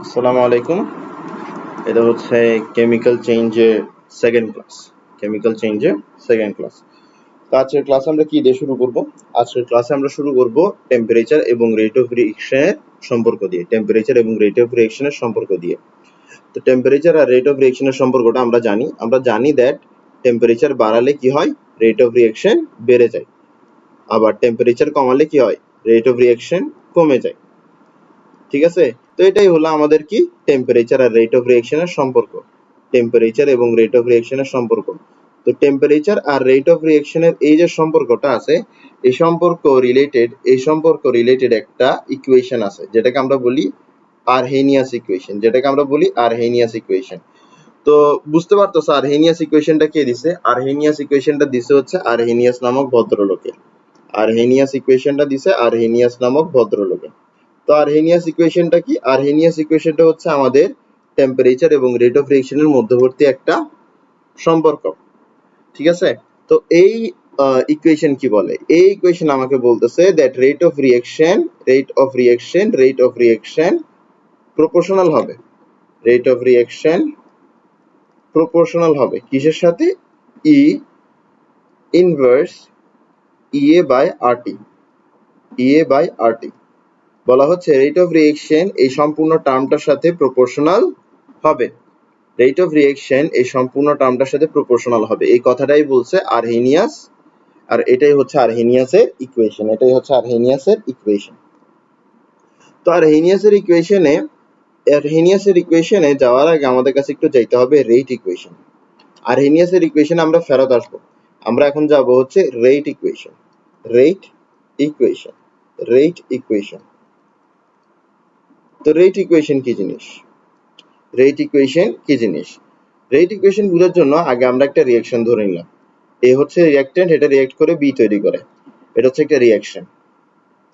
আসসালামু আলাইকুম। এটা হচ্ছে কেমিক্যাল চেঞ্জের সেকেন্ড ক্লাস। কেমিক্যাল চেঞ্জের সেকেন্ড ক্লাস। তো আজকের ক্লাসে আমরা কি দিয়ে শুরু করব? আজকের ক্লাসে আমরা শুরু করব টেম্পারেচার এবং রেট অফ রিঅ্যাকশনের সম্পর্ক দিয়ে। টেম্পারেচার এবং রেট অফ রিঅ্যাকশনের সম্পর্ক দিয়ে। তো টেম্পারেচার আর রেট অফ রিঅ্যাকশনের সম্পর্কটা আমরা জানি। আমরা জানি দ্যাট টেম্পারেচার বাড়ালে কি হয়? রেট অফ রিঅ্যাকশন বেড়ে যায়। আবার টেম্পারেচার কমালে কি হয়? রেট অফ রিঅ্যাকশন কমে যায়। ঠিক আছে? তো এটাই হলো আমাদের কি টেম্পারেচার আর রেট অফ রিঅ্যাকশনের সম্পর্ক। টেম্পারেচার এবং রেট অফ রিঅ্যাকশনের সম্পর্ক। তো টেম্পারেচার আর রেট অফ রিঅ্যাকশনের এই যে সম্পর্কটা আছে, এই সম্পর্ক রিলেটেড একটা ইকুয়েশন আছে যেটাকে আমরা বলি আরহেনিয়াস ইকুয়েশন। তো বুঝতে পারতেছো আরহেনিয়াস ইকুয়েশনটা কে দিছে? আরহেনিয়াস ইকুয়েশনটা দিছে হচ্ছে আরহেনিয়াস নামক ভদ্রলোকে। আরহেনিয়াস ইকুয়েশনটা দিছে আরহেনিয়াস নামক ভদ্রলোকে। তো আরহেনিয়াস ইকুয়েশনটা কি? আরহেনিয়াস ইকুয়েশনটা হচ্ছে আমাদের টেম্পারেচার এবং রেট অফ রিঅ্যাকশনের মধ্যবর্তী একটা সম্পর্ক। ঠিক আছে? তো এই ইকুয়েশন কি বলে? এই ইকুয়েশন আমাকে বলতেছে that rate of reaction proportional হবে। রেট অফ রিঅ্যাকশন প্রপোর্শনাল হবে কিসের সাথে? ই ইনভার্স ইএ বাই আরটি। বলা হচ্ছে রেট অফ রিঅ্যাকশন এই সম্পূর্ণ টার্মটার সাথে প্রপোর্শনাল হবে। এই কথাটাই বলছে আরহেনিয়াস। আর এটাই হচ্ছে আরহেনিয়াসের ইকুয়েশন। তো আরহেনিয়াসের ইকুয়েশনে যাওয়ার আগে আমাদের কাছে একটু যাইতে হবে রেট ইকুয়েশন। আরহেনিয়াসের ইকুয়েশনে আমরা ফেরত আসবো। আমরা এখন যাব হচ্ছে রেট ইকুয়েশন। তো রেট ইকুয়েশন কি জিনিস? রেট ইকুয়েশন বোঝার জন্য আগে আমরা একটা রিঅ্যাকশন ধরে নিলাম। এ হচ্ছে রিঅ্যাকট্যান্ট, এটা রিঅ্যাক্ট করে বি তৈরি করে। এটা হচ্ছে একটা রিঅ্যাকশন।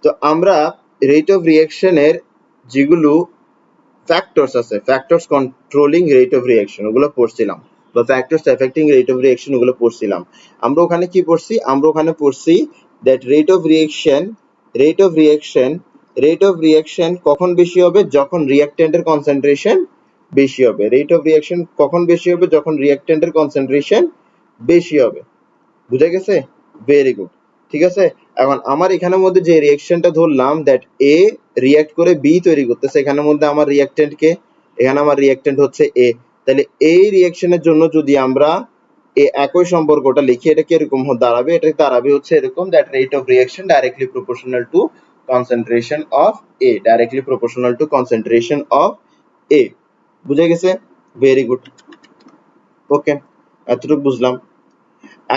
তো আমরা রেট অফ রিঅ্যাকশনের যেগুলো ফ্যাক্টরস আছে, factors controlling rate of reaction, ওগুলো পড়ছিলাম, বা factors affecting rate of reaction, ওগুলো পড়ছিলাম। আমরা ওখানে কি পড়ছি? আমরা ওখানে পড়ছি দ্যাট রেট অফ রিঅ্যাকশন কখন বেশি হবে? যখন রিঅ্যাকট্যান্টের কনসেন্ট্রেশন বেশি হবে। রেট অফ রিঅ্যাকশন কখন বেশি হবে? যখন রিঅ্যাকট্যান্টের কনসেন্ট্রেশন বেশি হবে। বুঝা গেছে? Very good. ঠিক আছে? এখন আমার এখানের মধ্যে যে রিঅ্যাকশনটা ধরলাম দ্যাট এ রিঅ্যাক্ট করে বি তৈরি করতেছে, এখানের মধ্যে আমার রিঅ্যাকট্যান্ট কে? এখানে আমার রিঅ্যাকট্যান্ট হচ্ছে এ। তাহলে এই রিঅ্যাকশনের জন্য যদি আমরা এই একই সম্পর্কটা লিখি, এটা কিরকম দাঁড়াবে? এটা দাঁড়াবে হচ্ছে এরকম, that rate of reaction directly proportional to concentration of A. বুঝা গেছে? Very good. ওকে, এতটুকু বুঝলাম।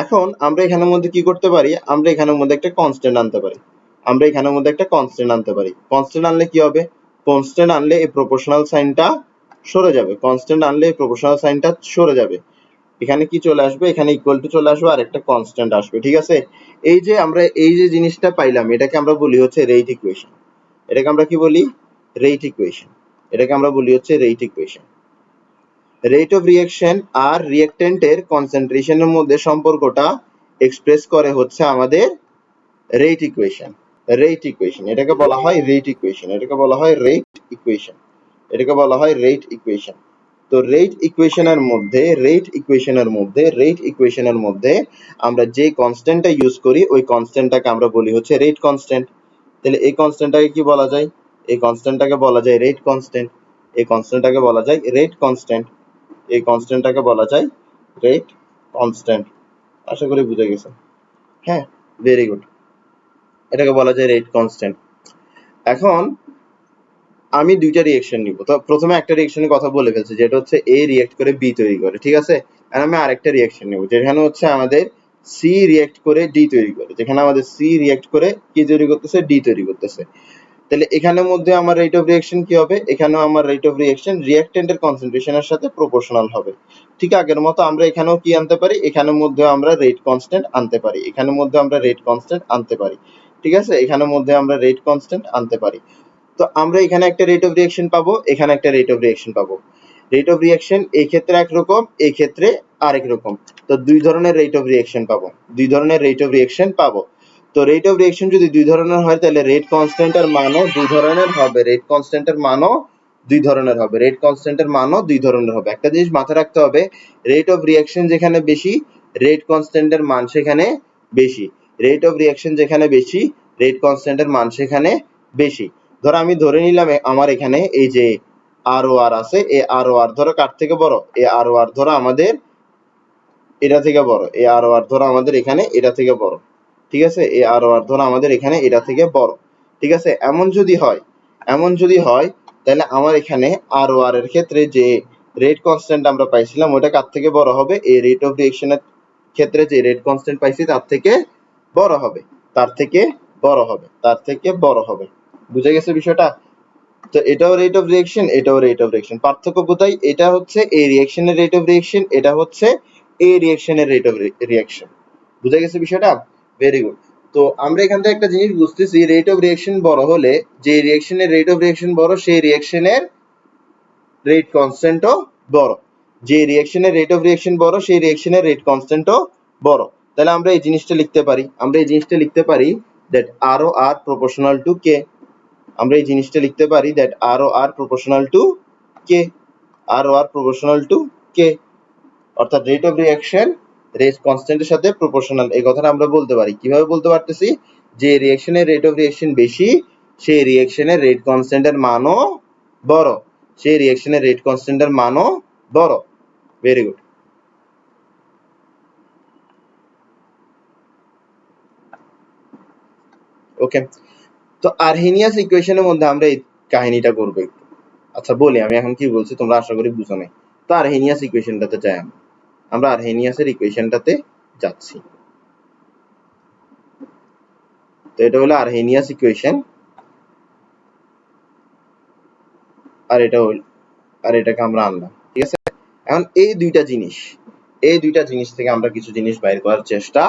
এখন আমরা এখানের মধ্যে কি করতে পারি? আমরা এখানের মধ্যে একটা কনস্ট্যান্ট আনতে পারি। কনস্ট্যান্ট আনলে কি হবে? কনস্ট্যান্ট আনলে এই প্রপোর্শনাল সাইনটা সরে যাবে। এখানে কি চলে আসবে? এখানে ইকুয়াল টু চলে আসবে আর একটা কনস্ট্যান্ট আসবে। ঠিক আছে? এই যে আমরা এই যে জিনিসটা পাইলাম, এটাকে আমরা বলি হচ্ছে রেট ইকুয়েশন। এটাকে আমরা বলি হচ্ছে rate equation. Rate of reaction আর রিঅ্যাকট্যান্টের কনসেন্ট্রেশনের মধ্যে সম্পর্কটা এক্সপ্রেস করে হচ্ছে আমাদের রেট ইকুয়েশন। এটাকে বলা হয় রেট ইকুয়েশন। তো রেট ইকুয়েশনের মধ্যে আমরা যে কনস্ট্যান্টটা ইউজ করি, ওই কনস্ট্যান্টটাকে আমরা বলি হচ্ছে রেট কনস্ট্যান্ট। তাহলে এই কনস্ট্যান্টটাকে কি বলা যায়? এই কনস্ট্যান্টটাকে বলা যায় রেট কনস্ট্যান্ট। আশা করি বুঝে গেছে। হ্যাঁ, ভেরি গুড। এটাকে বলা যায় রেট কনস্ট্যান্ট। এখন আমি দুইটা রিঅ্যাকশন নিব। তো প্রথমে একটা রিঅ্যাকশনের কথা বলে ফেলছি, যেটা হচ্ছে এ রিঅ্যাক্ট করে বি তৈরি করে। ঠিক আছে? আর আমি আরেকটা রিঅ্যাকশন নেব, যেখানে হচ্ছে আমাদের সি রিঅ্যাক্ট করে ডি তৈরি করে। কি তৈরি করতেছে? ডি তৈরি করতেছে। তাহলে এখানের মধ্যে আমার রেট অফ রিঅ্যাকশন কি হবে? এখানেও আমার রেট অফ রিঅ্যাকশন রিঅ্যাকট্যান্টের কনসেন্ট্রেশনের সাথে প্রপোর্শনাল হবে। ঠিক আগের মতো আমরা এখানেও কি আনতে পারি? এখানের মধ্যে আমরা রেট কনস্ট্যান্ট আনতে পারি। ঠিক আছে? এখানের মধ্যে আমরা রেট কনস্ট্যান্ট আনতে পারি। তো আমরা এখানে একটা রেট অফ রিঅ্যাকশন পাবো, এখানে একটা রেট অফ রিঅ্যাকশন পাবো। রেট অফ রিঅ্যাকশন এই ক্ষেত্রে একরকম, এই ক্ষেত্রে আরেক রকম। তো দুই ধরনের রেট অফ রিঅ্যাকশন পাবো। তো রেট অফ রিঅ্যাকশন যদি দুই ধরনের হয়, তাহলে রেট কনস্ট্যান্টের মানও দুই ধরনের হবে। দুই ধরনের হবে, রেট কনস্ট্যান্টের মানও দুই ধরনের হবে। একটা জিনিস মাথায় রাখতে হবে, রেট অফ রিঅ্যাকশন যেখানে বেশি, রেট কনস্ট্যান্টের মান সেখানে বেশি। রেট অফ রিঅ্যাকশন যেখানে বেশি, রেট কনস্ট্যান্টের মান সেখানে বেশি। ধরো আমি ধরে নিলাম আমার এখানে এই যে আর ও আর আছে, এই আর ও আর ধরো কার থেকে বড়, এই আর ও আর ধরো আমাদের এটা থেকে বড়, এই আর ও আর ধরো আমাদের এখানে এটা থেকে বড়, ঠিক আছে, এই আর ও আর ধরো আমাদের এখানে এটা থেকে বড়, ঠিক আছে। এমন যদি হয় তাহলে আমার এখানে আর ও আর এর ক্ষেত্রে যে রেট কনস্ট্যান্ট আমরা পাইছিলাম ওটা কার থেকে বড় হবে, এই রেট অফ রিঅ্যাকশনের ক্ষেত্রে যে রেট কনস্ট্যান্ট পাইছি তার থেকে বড় হবে, তার থেকে বড় হবে, তার থেকে বড় হবে। বুঝে গেছে বিষয়টা? তো এটাও রেট অফ রিঅ্যাকশন, এটাও রেট অফ রিঅ্যাকশন। পার্থক্য কোথায়? এটা হচ্ছে এই রিঅ্যাকশনের রেট অফ রিঅ্যাকশন, এটা হচ্ছে এই রিঅ্যাকশনের রেট অফ রিঅ্যাকশন। বুঝে গেছে বিষয়টা? Very good. তো আমরা এখান থেকে একটা জিনিস বুঝতেছি, রেট অফ রিঅ্যাকশন বড় হলে যে রিঅ্যাকশনের রেট অফ রিঅ্যাকশন বড় সেই রিঅ্যাকশনের রেট কনস্ট্যান্টও বড়, যে রিঅ্যাকশনের রেট অফ রিঅ্যাকশন বড় সেই রিঅ্যাকশনের রেট কনস্ট্যান্টও বড়। তাহলে আমরা এই জিনিসটা লিখতে পারি, that R or R proportional to K. আমরা এই জিনিসটা লিখতে পারি that R or R proportional to K, R or R proportional to K, অর্থাৎ রেট অফ রিঅ্যাকশন রেট কনস্ট্যান্টের সাথে প্রপোর্শনাল। এই কথাটা আমরা বলতে পারি, কিভাবে বলতে পারতেছি? যে রিঅ্যাকশনের রেট অফ রিঅ্যাকশন বেশি সেই রিঅ্যাকশনের রেট কনস্ট্যান্টের মানও বড়, সেই রিঅ্যাকশনের রেট কনস্ট্যান্টের মানও বড়। Very good. ওকে, তো আরহেনিয়াস ইকুয়েশনের মধ্যে আমরা এই কাহিনীটা করবো একটু। আচ্ছা বলি আমি এখন কি বলছি, তোমরা আশা করি বুঝো নাই। তো আরহেনিয়াস ইকুয়েশনটাতে যাই, আমরা আরহেনিয়াসের ইকুয়েশনটাতে যাচ্ছি। তো এটা হলো আরহেনিয়াস ইকুয়েশন, আর এটা হল, আর এটাকে আমরা আনলাম, ঠিক আছে। এখন এই দুইটা জিনিস থেকে আমরা কিছু জিনিস বের করার চেষ্টা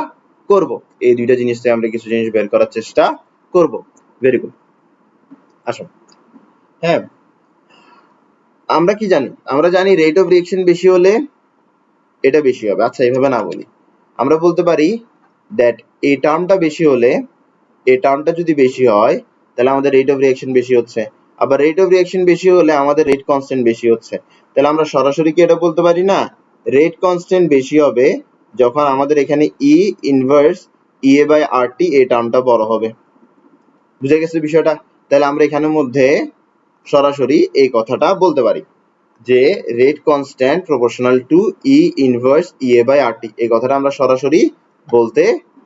করব, এই দুইটা জিনিস থেকে আমরা কিছু জিনিস বের করার চেষ্টা করব। Very good. আসো, হ্যাঁ, আমরা কি জানি? আমরা জানি রেট অফ রিঅ্যাকশন বেশি হলে এটা বেশি হবে। আচ্ছা এইভাবে না বলি, আমরা বলতে পারি দ্যাট এই টার্মটা বেশি হলে, এই টার্মটা যদি বেশি হয় তাহলে আমাদের রেট অফ রিঅ্যাকশন বেশি হচ্ছে, আবার রেট অফ রিঅ্যাকশন বেশি হলে আমাদের রেট কনস্ট্যান্ট বেশি হচ্ছে। তাহলে আমরা সরাসরি কি এটা বলতে পারি না, রেট কনস্ট্যান্ট বেশি হবে যখন আমাদের এখানে ই inverse E A by R T এই টার্মটা বড় হবে। বুঝে গেছে বিষয়টা? তাহলে আমরা এখানের মধ্যে সরাসরি এই কথাটা বলতে পারি যে rate constant proportional to e inverse E A by R T, এই কথাটা আমরা সরাসরি বলতে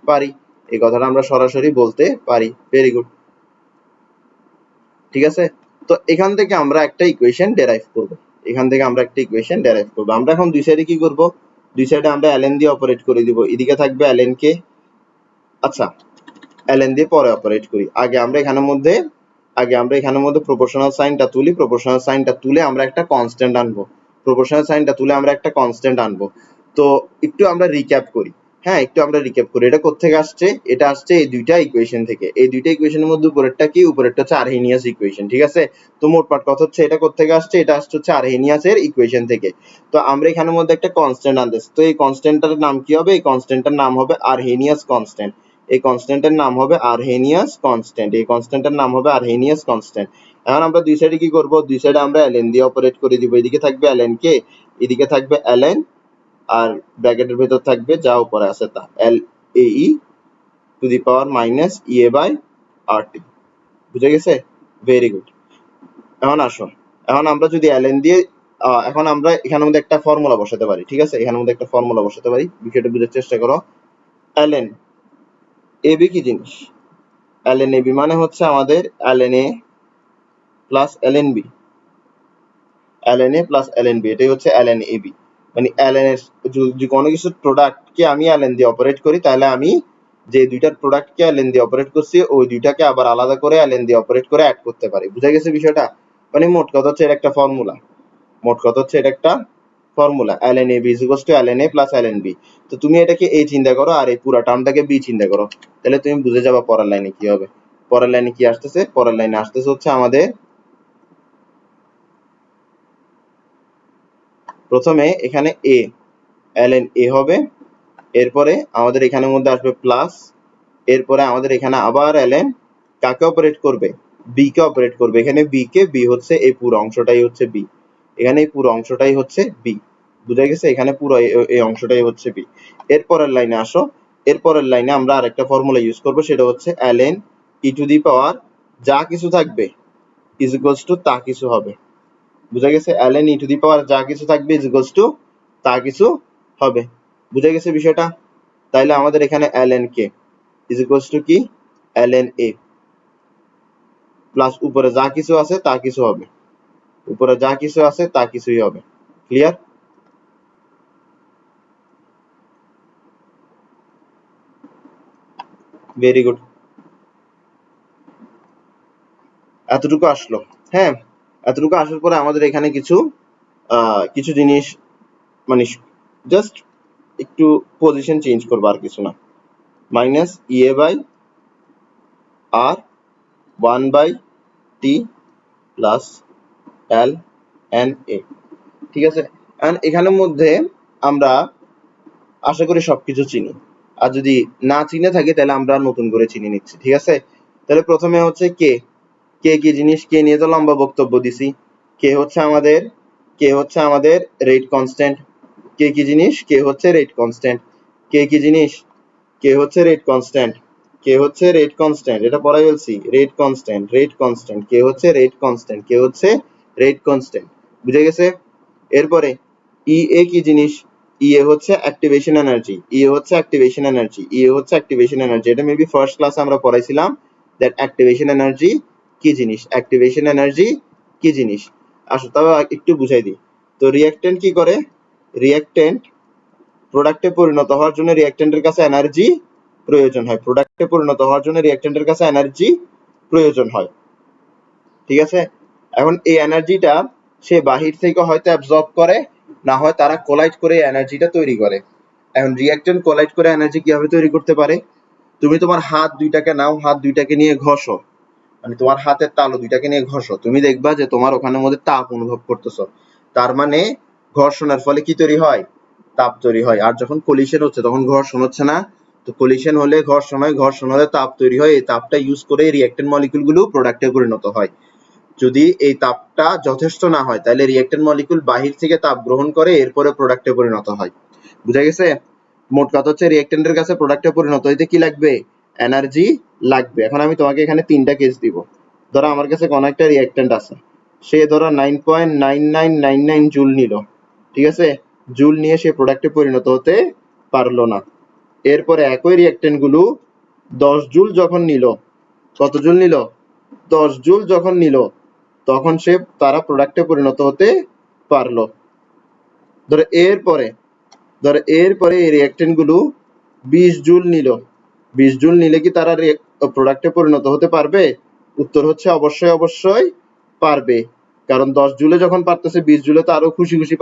পারি, এই কথাটা আমরা সরাসরি বলতে পারি। ভেরি গুড, ঠিক আছে। তো এখান থেকে আমরা একটা ইকুয়েশন ডেরাইভ করব, আমরা এখন দুই সাইডে কি করব, দুই সাইডে আমরা ln দিয়ে অপারেট করে দিব, এদিকে থাকবে ln কে, আচ্ছা ln দিয়ে পরে অপারেট করি। আগে আমরা এখানের মধ্যে প্রপোর্শনাল সাইনটা তুলি, আমরা একটা কনস্ট্যান্ট আনবো। তো একটু আমরা রিক্যাপ করি, এটা কোত্থেকে আসছে? এটা আসছে এই দুইটা ইকুয়েশন থেকে। এই দুইটা ইকুয়েশনের মধ্যে উপরেরটা কি? উপরেরটা হচ্ছে আরহেনিয়াস ইকুয়েশন, ঠিক আছে। তো মোটমাট কথা হচ্ছে এটা কোত্থেকে আসছে? এটা আসছে হচ্ছে আরহেনিয়াসের ইকুয়েশন থেকে। তো আমরা এখানের মধ্যে একটা কনস্ট্যান্ট আনতেছি, তো এই কনস্ট্যান্টটার নাম কি হবে? এই কনস্ট্যান্টটার নাম হবে আরহেনিয়াস কনস্ট্যান্ট। এই কনস্ট্যান্টের নাম হবে আরহেনিয়াস কনস্ট্যান্ট। এখন আমরা দুই সাইডে কি করব? দুই সাইডে আমরা ln দিয়ে অপারেট করে দিব, এদিকে থাকবে ln কে, এদিকে থাকবে ln, আর ব্র্যাকেটের ভেতর থাকবে যা উপরে আছে তা, LAE to the power minus E A by R T. বুঝে গেছে? Very good. এখন আসো, এখন আমরা যদি ln দিয়ে এখন আমরা এখানের মধ্যে একটা ফর্মুলা বসাতে পারি, ঠিক আছে, বিষয়টা বুঝার চেষ্টা করো। ln ab কি জিনিস? ln ab মানে হচ্ছে আমাদের ln a plus ln b, এটাই হচ্ছে ln ab। মানে ln এর যদি কোনো কিছুর প্রোডাক্টকে আমি ln দিয়ে অপারেট করি, তাহলে আমি যে দুইটার প্রোডাক্টকে ln দিয়ে অপারেট করছি ওই দুইটাকে আবার আলাদা করে ln দিয়ে অপারেট করে অ্যাড করতে পারি। বুঝা গেছে বিষয়টা? মানে মোট কথা হচ্ছে এটা একটা formula, ln ab is equals to ln a plus ln b। তো তুমি এটাকে a চিন্তা করো আর এই পুরো টার্মটাকে b চিন্তা করো, তাহলে তুমি বুঝে যাবা পরের লাইনে কি হবে। পরের লাইনে কি আসতেছে? পরের লাইনে আসতেছে হচ্ছে আমাদের প্রথমে এখানে a, ln a হবে, এরপরে আমাদের এখানের মধ্যে আসবে প্লাস, এরপরে আমাদের এখানে আবার ln কাকে অপারেট করবে? বি কে অপারেট করবে। এখানে বি হচ্ছে এই পুরো অংশটাই হচ্ছে বি, এখানে এই পুরো অংশটাই হচ্ছে বি, বুঝা গেছে? এখানে পুরো এই অংশটাই হচ্ছে বি। এরপরের লাইনে আসো, এরপরের লাইনে আমরা আরেকটা ফর্মুলা ইউজ করব, সেটা হচ্ছে ln e টু দি পাওয়ার যা কিছু থাকবে ইজ ইকুয়ালস টু তা কিছু হবে, বুঝা গেছে? ln e টু দি পাওয়ার যা কিছু থাকবে ইজ ইকুয়ালস টু তা কিছু হবে, বুঝা গেছে বিষয়টা? তাইলে আমাদের এখানে ln k is equals to কি, ln a প্লাস উপরে যা কিছু আছে তা কিছু হবে, উপরে যা কিছু আছে তা কিছুই হবে। ক্লিয়ার? ভেরি গুড, এতটুকু আসলো। হ্যাঁ, এতটুকু আসার পরে আমাদের এখানে কিছু কিছু জিনিস মানে জাস্ট একটু পজিশন চেঞ্জ করবো, আর কিছু না। Minus E A by R 1/t plus L N A, ঠিক আছে? এখানের মধ্যে আমরা আশা করি সবকিছু চিনি, আর যদি না চিনে থাকি তাহলে আমরা নতুন করে চিনি নিচ্ছি, ঠিক আছে? তাহলে প্রথমে হচ্ছে কে, কে কি জিনিস, কে নিয়ে তো লম্বা বক্তব্য দিছি। কে হচ্ছে আমাদের রেট কনস্ট্যান্ট। কে কি জিনিস, কে হচ্ছে রেট কনস্ট্যান্ট। কে কি জিনিস, কে হচ্ছে রেট কনস্ট্যান্ট, কে হচ্ছে রেট কনস্ট্যান্ট, এটা পড়াই বলছি, রেট কনস্ট্যান্ট, রেট কনস্ট্যান্ট, কে হচ্ছে রেট কনস্ট্যান্ট, কে হচ্ছে রেট কনস্ট্যান্ট, বুঝে গেছে? এরপরে ইএ কি জিনিস, ইএ হচ্ছে অ্যাক্টিভেশন এনার্জি, ইএ হচ্ছে অ্যাক্টিভেশন এনার্জি, ইএ হচ্ছে অ্যাক্টিভেশন এনার্জি। এটা মেবি ফার্স্ট ক্লাসে আমরা পড়াইছিলাম দ্যাট অ্যাক্টিভেশন এনার্জি কি জিনিস, অ্যাক্টিভেশন এনার্জি কি জিনিস। আসো তবে একটু বুঝাই দিই। তো রিঅ্যাক্ট্যান্ট কি করে, রিঅ্যাক্ট্যান্ট প্রোডাক্টে পরিণত হওয়ার জন্য রিঅ্যাক্ট্যান্টের কাছে এনার্জি প্রয়োজন হয়, প্রোডাক্টে পরিণত হওয়ার জন্য রিঅ্যাক্ট্যান্টের কাছে এনার্জি প্রয়োজন হয়, ঠিক আছে? এখন এই এনার্জিটা সে বাহির থেকে হয়তো অ্যাবজর্ব করে, না হয় তারা কোলাইড করে এনার্জিটা তৈরি করে। এখন রিঅ্যাক্ট্যান্ট কোলাইড করে এনার্জি কিভাবে তৈরি করতে পারে, তুমি তোমার হাত দুইটাকে নাও, হাত দুইটাকে নিয়ে ঘষো, মানে তোমার হাতের তালু দুইটাকে নিয়ে ঘষো, তুমি দেখবা যে তোমার ওখানের মধ্যে তাপ অনুভব করতেছো। তার মানে ঘর্ষণের ফলে কি তৈরি হয়, তাপ তৈরি হয়। আর যখন কলিশন হচ্ছে তখন ঘর্ষণ হচ্ছে না, তো কলিশন হলে ঘর্ষণ হয়, ঘর্ষণ হলে তাপ তৈরি হয়, এই তাপটা ইউজ করে রিঅ্যাক্ট্যান্ট মলিকিউল গুলো প্রোডাক্টে পরিণত হয়। যদি এই তাপটা যথেষ্ট না হয় তাহলে রিঅ্যাক্ট্যান্ট মলিকিউল বাহির থেকে তাপ গ্রহণ করে এরপরে প্রোডাক্টে পরিণত হয়, বুঝা গেছে? মোট কথা হচ্ছে রিঅ্যাক্ট্যান্টের কাছে প্রোডাক্টে পরিণত হইতে কি লাগবে, এনার্জি লাগবে। এখন আমি তোমাকে এখানে তিনটা কেস দিব। ধরো আমার কাছে কোন একটা রিঅ্যাক্ট্যান্ট আছে, সে ধরো 9.9999 জুল নিল, ঠিক আছে? জুল নিয়ে সে প্রোডাক্টে পরিণত হতে পারলো না। এরপরে একই রিঅ্যাক্ট্যান্ট গুলো 10 জুল যখন নিল, কত জুল নিল, 10 জুল যখন নিল, তখন সে তারা প্রোডাক্টে পরিণত হতে পারলো। ধরো এরপরে এই রিঅ্যাক্ট্যান্ট গুলো 20 জুল নিল, 20 জুল নিলে কি তারা প্রোডাক্টে পরিণত হতে পারবে? উত্তর হচ্ছে অবশ্যই অবশ্যই পারবে, কারণ 10 জুলে যখন পারতেছে 20 জুলে তো আরো খুশি খুশি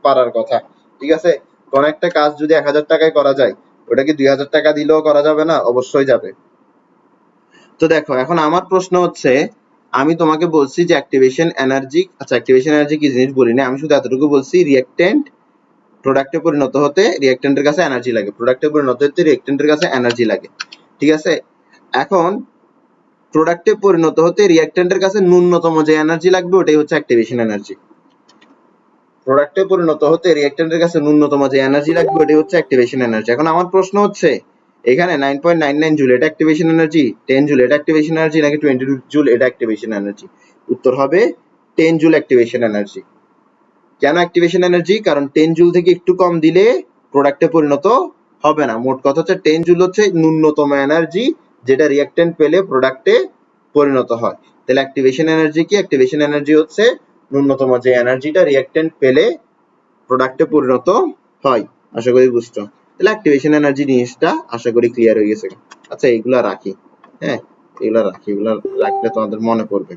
পারার কথা, ঠিক আছে? কোন একটা কাজ যদি 1000 টাকায় করা যায়, ওটা কি 2000 টাকা দিলেও করা যাবে না? অবশ্যই যাবে। তো দেখো এখন আমার প্রশ্ন হচ্ছে, আমি তোমাকে বলছি যে অ্যাক্টিভেশন এনার্জি, আচ্ছা অ্যাক্টিভেশন এনার্জি কি জিনিস বলি না, আমি শুধু এতটুকু বলছি রিঅ্যাক্ট্যান্ট প্রোডাক্টে পরিণত হতে রিঅ্যাক্ট্যান্টের কাছে এনার্জি লাগে, প্রোডাক্টে পরিণত হতে রিঅ্যাক্ট্যান্টের কাছে এনার্জি লাগে, ঠিক আছে? এখন প্রোডাক্টে পরিণত হতে রিঅ্যাক্ট্যান্টের কাছে ন্যূনতম যে এনার্জি লাগবে ওটাই হচ্ছে অ্যাক্টিভেশন এনার্জি। প্রোডাক্টে পরিণত হতে রিঅ্যাক্ট্যান্টের কাছে ন্যূনতম যে এনার্জি লাগবে ওটাই হচ্ছে অ্যাক্টিভেশন এনার্জি। এখন আমার প্রশ্ন হচ্ছে এখানে 9.99 জুল এটা অ্যাক্টিভেশন এনার্জি, 10 জুল এটা অ্যাক্টিভেশন এনার্জি, নাকি 20 জুল এটা অ্যাক্টিভেশন এনার্জি? উত্তর হবে 10 জুল অ্যাক্টিভেশন এনার্জি। কেন অ্যাক্টিভেশন এনার্জি? কারণ 10 জুল থেকে একটু কম দিলে প্রোডাক্টে পরিণত হবে না। মোট কথা হচ্ছে 10 জুল হচ্ছে ন্যূনতম এনার্জি যেটা রিঅ্যাক্ট্যান্ট পেলে প্রোডাক্টে পরিণত হয়। তাহলে অ্যাক্টিভেশন এনার্জি কি? অ্যাক্টিভেশন এনার্জি হচ্ছে ন্যূনতম যে এনার্জিটা রিঅ্যাক্ট্যান্ট পেলে প্রোডাক্টে পরিণত হয়। আশা করি বুঝছো। তাহলে অ্যাক্টিভেশন এনার্জি জিনিসটা আশা করি ক্লিয়ার হয়ে গেছে। আচ্ছা এগুলা রাখি, হ্যাঁ এগুলা রাখি, এগুলা রাখলে তোমাদের মনে পড়বে।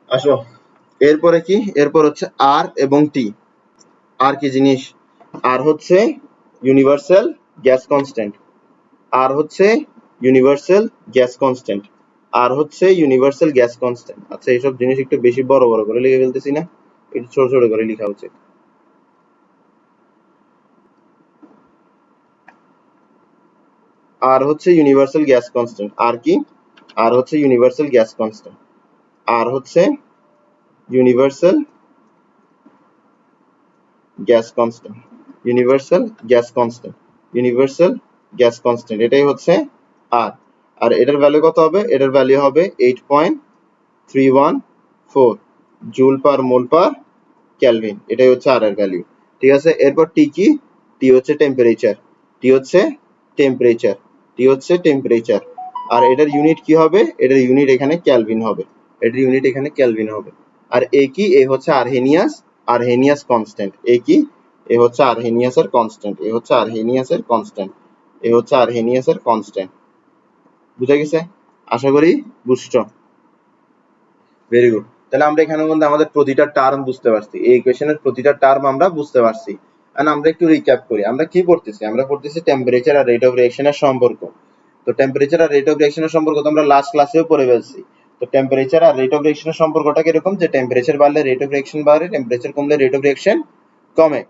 আসো এরপরে কি, এরপর হচ্ছে আর এবং টি। আর কি জিনিস, আর হচ্ছে ইউনিভার্সাল গ্যাস কনস্ট্যান্ট, আর হচ্ছে ইউনিভার্সাল গ্যাস কনস্ট্যান্ট, আর হচ্ছে ইউনিভার্সাল গ্যাস কনস্ট্যান্ট। আচ্ছা এইসব জিনিস একটু বেশি বড় বড় করে লিখে ফেলতেছি না, একটু ছোট ছোট করে লেখা উচিত। আর হচ্ছে ইউনিভার্সাল গ্যাস কনস্ট্যান্ট। আর কি? আর হচ্ছে ইউনিভার্সাল গ্যাস কনস্ট্যান্ট। আর হচ্ছে universal gas constant. Universal gas constant. Universal gas constant এটাই হচ্ছে আর। আর এটার ভ্যালু কত হবে? এটার ভ্যালু হবে 8.314 জুল পার মোল পার কেলভিন। এটাই হচ্ছে আর এর ভ্যালু। ঠিক আছে, এরপর টি কি? টি হচ্ছে টেম্পারেচার। টি হচ্ছে টেম্পারেচার। টি হচ্ছে টেম্পারেচার। আর এটার ইউনিট কি হবে? এটার ইউনিট এখানে কেলভিন হবে। এটার ইউনিট এখানে কেলভিন হবে। আর এ কি? এ হচ্ছে আরহেনিয়াস, আরহেনিয়াস কনস্ট্যান্ট। এ কি? এ হচ্ছে আরহেনিয়াসের কনস্ট্যান্ট। এ হচ্ছে আরহেনিয়াসের কনস্ট্যান্ট। এ হচ্ছে আরহেনিয়াসের কনস্ট্যান্ট। বুঝা গেছে? আশা করি বুঝছো। Very good. তাহলে আমরা এখানে মধ্যে আমাদের প্রতিটা টার্ম বুঝতে পারছি, এই ইকুয়েশনের প্রতিটা টার্ম আমরা বুঝতে পারছি। এন্ড আমরা একটু রিক্যাপ করি, আমরা কি পড়তেছি? আমরা পড়তেছি টেম্পারেচার আর রেট অফ রিঅ্যাকশনের সম্পর্ক। তো টেম্পারেচার আর রেট অফ রিঅ্যাকশনের সম্পর্ক তো আমরা লাস্ট ক্লাসেও পড়ে ফেলছি। তো টেম্পারেচার আর রেট অফ রিঅ্যাকশনের সম্পর্কটা কিরকম? যে টেম্পারেচার বাড়লে রেট অফ রিঅ্যাকশন বাড়ে, টেম্পারেচার কমলে রেট অফ রিঅ্যাকশন কমে।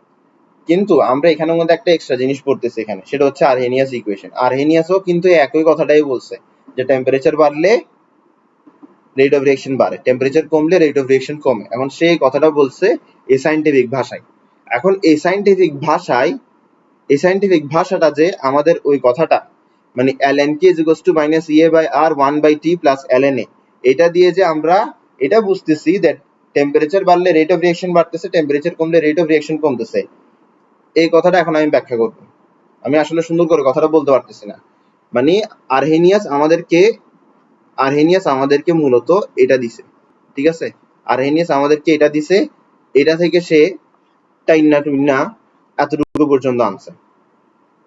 কিন্তু আমরা এখানের মধ্যে একটা এক্সট্রা জিনিস পড়তেছি এখানে, সেটা হচ্ছে আরহেনিয়াস ইকুয়েশন। আরহেনিয়াসও কিন্তু একই কথাটাই বলছে, যে টেম্পারেচার বাড়লে রেট অফ রিঅ্যাকশন বাড়ে, টেম্পারেচার কমলে রেট অফ রিঅ্যাকশন কমে। এখন সেই কথাটা বলছে এই সায়েন্টিফিক ভাষায়। এখন এই সায়েন্টিফিক ভাষায়, এই সায়েন্টিফিক ভাষাটা যে আমাদের ওই কথাটা, মানে ln k is equals to minus EA by R 1 by T plus ln A, এটা দিয়ে যে আমরা এটা বুঝতেছি দ্যাট টেম্পারেচার বাড়লে রেট অফ রিঅ্যাকশন বাড়তেছে, টেম্পারেচার কমলে রেট অফ রিঅ্যাকশন কমতেছে। এই কথাটা এখন আমি ব্যাখ্যা করব। আমি আসলে সুন্দর করে কথাটা বলতে পারতেছি না। মানে আরহেনিয়াস আমাদেরকে, আরহেনিয়াস আমাদেরকে মূলত এটা দিছে। ঠিক আছে, আরহেনিয়াস আমাদেরকে এটা দিছে, এটা থেকে সে টাইন্না টুইন্না এতটুকু পর্যন্ত আনছে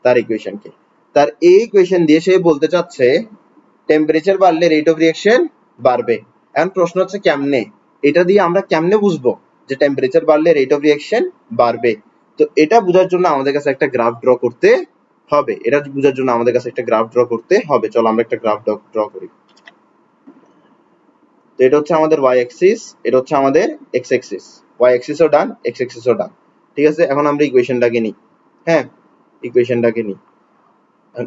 তার ইকুয়েশনকে। তার এই ইকুয়েশন দিয়ে সে বলতে চাচ্ছে টেম্পারেচার বাড়লে রেট অফ রিঅ্যাকশন বাড়বে। এখন প্রশ্ন হচ্ছে কেমনে? এটা দিয়ে আমরা কেমনে বুঝবো যে টেম্পারেচার বাড়লে রেট অফ রিঅ্যাকশন বাড়বে? তো এটা বোঝার জন্য আমাদের কাছে একটা গ্রাফ ড্র করতে হবে। এটা বোঝার জন্য আমাদের কাছে একটা গ্রাফ ড্র করতে হবে। চলো আমরা একটা গ্রাফ ড্র করি। তো এটা হচ্ছে আমাদের y অ্যাক্সিস, এটা হচ্ছে আমাদের x অ্যাক্সিস। y অ্যাক্সিসও ডান, x অ্যাক্সিসও ডান। ঠিক আছে, এখন আমরা ইকুয়েশনটাকে নিই। হ্যাঁ, ইকুয়েশনটাকে নিই।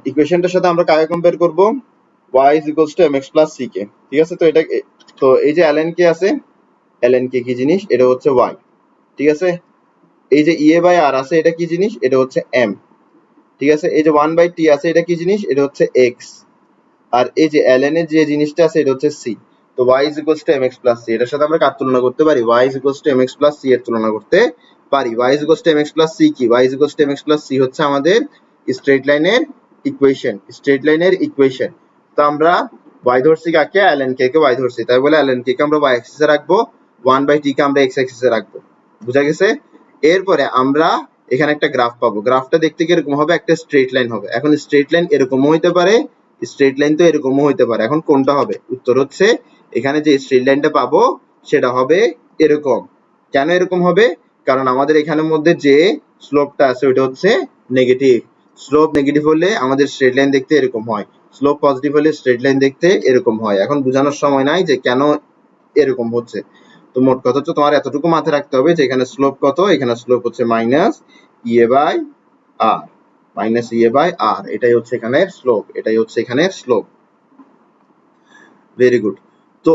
ইকুয়েশনটার সাথে আমরা কাকে কম্পেয়ার করব? y is equals to mx plus ck। ঠিক আছে, তো এটা, তো এই যে ln k আছে, ln k কি জিনিস? এটা হচ্ছে y। ঠিক আছে, এই যে EA by R আছে, এটা কি জিনিস? এটা হচ্ছে m। ঠিক আছে, এই যে 1 by t আছে, এটা কি জিনিস? এটা হচ্ছে x। আর এই যে ln এর যে জিনিসটা আছে, এটা হচ্ছে c। তো y is equals to mx plus c, এটার সাথে আমরা কার তুলনা করতে পারি? y is equals to mx plus c এর তুলনা করতে পারি। y is equals to mx plus c কি? y is equals to mx plus c হচ্ছে আমাদের স্ট্রেট লাইনের ইকুয়েশন, স্ট্রেট লাইনের ইকুয়েশন। তো আমরা y ধরছি কাকে? ln k কে y ধরছি, তাই বলে ln k কে আমরা y অ্যাক্সিসে রাখবো, 1 by t কে আমরা x অ্যাক্সিসে রাখবো। বুঝা গেছে? এরপরে আমরা এখানে একটা গ্রাফ পাবো। গ্রাফটা দেখতে কি এরকম হবে? একটা স্ট্রেট লাইন হবে। এখন স্ট্রেট লাইন এরকমও হইতে পারে, স্ট্রেট লাইন তো এরকমও হইতে পারে। এখন কোনটা হবে? উত্তর হচ্ছে এখানে যে স্ট্রেট লাইনটা পাবো সেটা হবে এরকম। কেন এরকম হবে? কারণ আমাদের এখানের মধ্যে যে স্লোপটা আছে ওটা হচ্ছে নেগেটিভ। স্লোপ নেগেটিভ হলে আমাদের স্ট্রেট লাইন দেখতে এরকম হয়, স্লোপ পজিটিভ হলে স্ট্রেট লাইন দেখতে এরকম হয়। এখন বোঝানোর সময় নাই যে কেন এরকম হচ্ছে। তো মোট কথা হচ্ছে তোমার এতটুকু মাথায় রাখতে হবে যে এখানে স্লোপ কত? এখানে স্লোপ হচ্ছে minus E A by R, minus E A by R, এটাই হচ্ছে এখানে স্লোপ, এটাই হচ্ছে এখানে স্লোপ। Very good. তো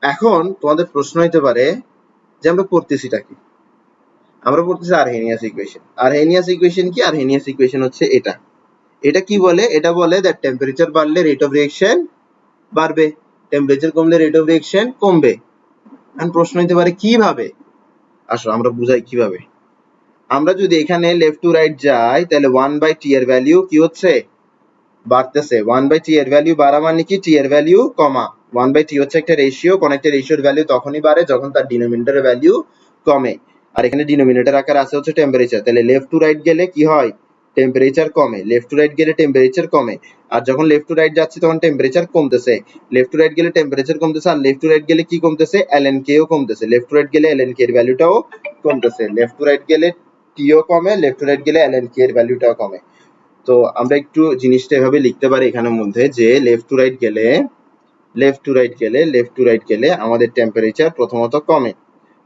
এখন তোমাদের প্রশ্ন হইতে পারে যে আমরা পড়তেছিটা কি? আমরা পড়তেছি আরহেনিয়াস ইকুয়েশন। আরহেনিয়াস ইকুয়েশন কি? আরহেনিয়াস ইকুয়েশন হচ্ছে এটা। এটা কি বলে? এটা বলে দ্যাট টেম্পারেচার বাড়লে রেট অফ রিঅ্যাকশন বাড়বে, টেম্পারেচার কমলে রেট অফ রিঅ্যাকশন কমবে। এখন প্রশ্ন হইতে পারে কিভাবে? আসো আমরা বুঝাই কিভাবে। আমরা যদি এখানে লেফট টু রাইট যাই, তাহলে 1 বাই টি এর ভ্যালু কি হচ্ছে? বাড়তেছে। 1 বাই টি এর ভ্যালু বাড়া মানে কি? টি এর ভ্যালু কমা। 1 বাই টি হচ্ছে একটা রেশিও, কোন একটা রেশিওর ভ্যালু তখনই বাড়ে যখন তার ডিনোমিনেটরের ভ্যালু কমে। আর এখানে ডিনোমিনেটর আকারে আছে হচ্ছে টেম্পারেচার। তাহলে লেফট টু রাইট গেলে কি হয়? টেম্পারেচার কমে। লেফট টু রাইট গেলে টেম্পারেচার কমে। আর যখন লেফট টু রাইট যাচ্ছে তখন টেম্পারেচার কমতেছে। লেফট টু রাইট গেলে টেম্পারেচার কমতেছে, আর লেফট টু রাইট গেলে কি কমতেছে? ln k ও কমতেছে। লেফট টু রাইট গেলে ln k এর ভ্যালুটাও কমতেছে। লেফট টু রাইট গেলে t ও কমে, লেফট টু রাইট গেলে ln k এর ভ্যালুটাও কমে। তো আমরা একটু জিনিসটা এভাবে লিখতে পারি এখানের মধ্যে যে লেফট টু রাইট গেলে লেফট টু রাইট গেলে আমাদের টেম্পারেচার প্রথমত কমে,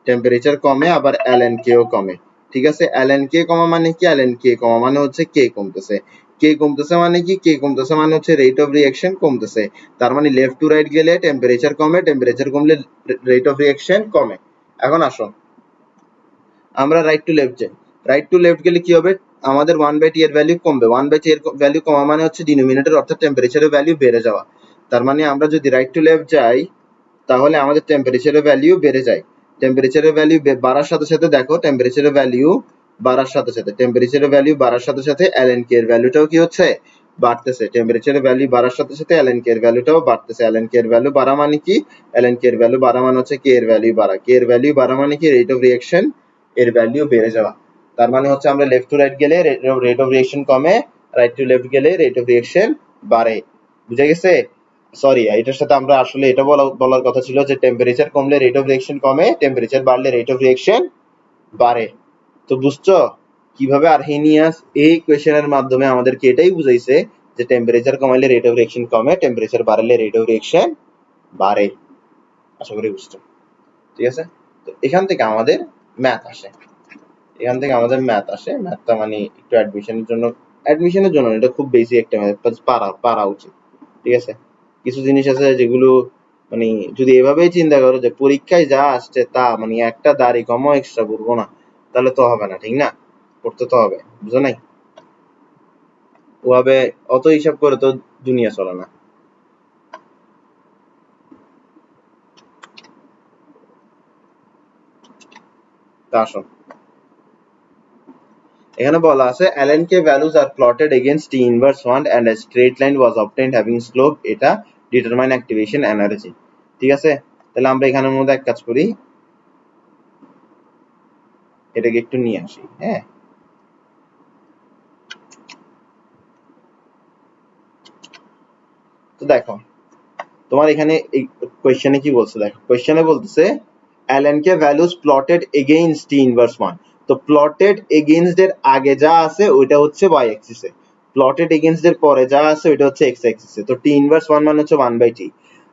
টেম্পারেচার কমে, আবার ln k ও কমে। ঠিক আছে, ln k কমা মানে কি? ln k কমা মানে হচ্ছে k কমতেছে। k কমতেছে মানে কি? k কমতেছে মানে হচ্ছে রেট অফ রিঅ্যাকশন কমতেছে। তার মানে লেফট টু রাইট গেলে টেম্পারেচার কমে, টেম্পারেচার কমলে রেট অফ রিঅ্যাকশন কমে। এখন আসো আমরা রাইট টু লেফট যাই। রাইট টু লেফট গেলে কি হবে? আমাদের 1/t এর ভ্যালু কমবে। 1/t এর ভ্যালু কমা মানে হচ্ছে ডিনোমিনেটর অর্থাৎ টেম্পারেচারের ভ্যালু বেড়ে যাওয়া। তার মানে আমরা যদি রাইট টু লেফট যাই তাহলে আমাদের টেম্পারেচারের ভ্যালু বেড়ে যায়। টেম্পারেচারের ভ্যালু বাড়ার সাথে সাথে দেখো টেম্পারেচারের ভ্যালু বাড়ার সাথে সাথে টেম্পারেচারের ভ্যালু বাড়ার সাথে সাথে ln k এর ভ্যালুটাও কি হচ্ছে? বাড়তেছে। টেম্পারেচারের ভ্যালু বাড়ার সাথে সাথে ln k এর ভ্যালুটাও বাড়তেছে। ln k এর ভ্যালু বাড়া মানে কি? ln k এর ভ্যালু বাড়া মানে হচ্ছে k এর ভ্যালু বাড়া। k এর ভ্যালু বাড়া মানে কি? রেট অফ রিঅ্যাকশন এর ভ্যালু বেড়ে যাওয়া। তার মানে হচ্ছে আমরা লেফট টু রাইট গেলে রেট অফ রিঅ্যাকশন কমে, রাইট টু লেফট গেলে রেট অফ রিঅ্যাকশন বাড়ে। বুঝা গেছে? সরি, এটার সাথে আমরা আসলে এটা বলার কথা ছিল যে টেম্পারেচার কমলে রেট অফ রিঅ্যাকশন কমে, টেম্পারেচার বাড়লে রেট অফ রিঅ্যাকশন বাড়ে। তো বুঝছো কিভাবে আর্হেনিয়াস এই কোয়েশ্চেনের মাধ্যমে আমাদেরকে এটাই বুঝাইছে যে টেম্পারেচার কমাইলে রেট অফ রিঅ্যাকশন কমে, টেম্পারেচার বাড়লে রেট অফ রিঅ্যাকশন বাড়ে। আশা করি বুঝছো। ঠিক আছে, তো এখান থেকে আমাদের ম্যাথ আসে, ম্যাথটা মানে একটু অ্যাডমিশনের জন্য এটা খুব বেশি একটা ম্যাথ পারা উচিত। ঠিক আছে, কিছু জিনিস আছে যেগুলো মানে যদি এভাবেই চিন্তা করো যে পরীক্ষায় যা আসছে তা মানে একটা দাড়ি কমও এক্সট্রা করবো না, তাহলে তো হবে না, ঠিক না? করতে তো হবে, বুঝো নাই? ওভাবে অত হিসাব করে তো দুনিয়া চলে না। তা আসো, এখানে বলা আছে ln k values are plotted against t inverse 1 and a straight line was obtained having slope এটা determine activation energy। ঠিক আছে, তাহলে আমরা এখানের মধ্যে এক কাজ করি, এটাকে একটু নিয়ে আসি। হ্যাঁ, তো দেখো তোমার এখানে এই কোয়েশ্চেনে কি বলছে, দেখো কোয়েশ্চেনে বলতেছে ln k values plotted against t inverse 1। তো plotted against এর আগে যা আছে ওইটা হচ্ছে y axis এ, plotted against এর পরে যা আছে ওইটা হচ্ছে x axis এ। তো t inverse 1 মানে হচ্ছে 1/t।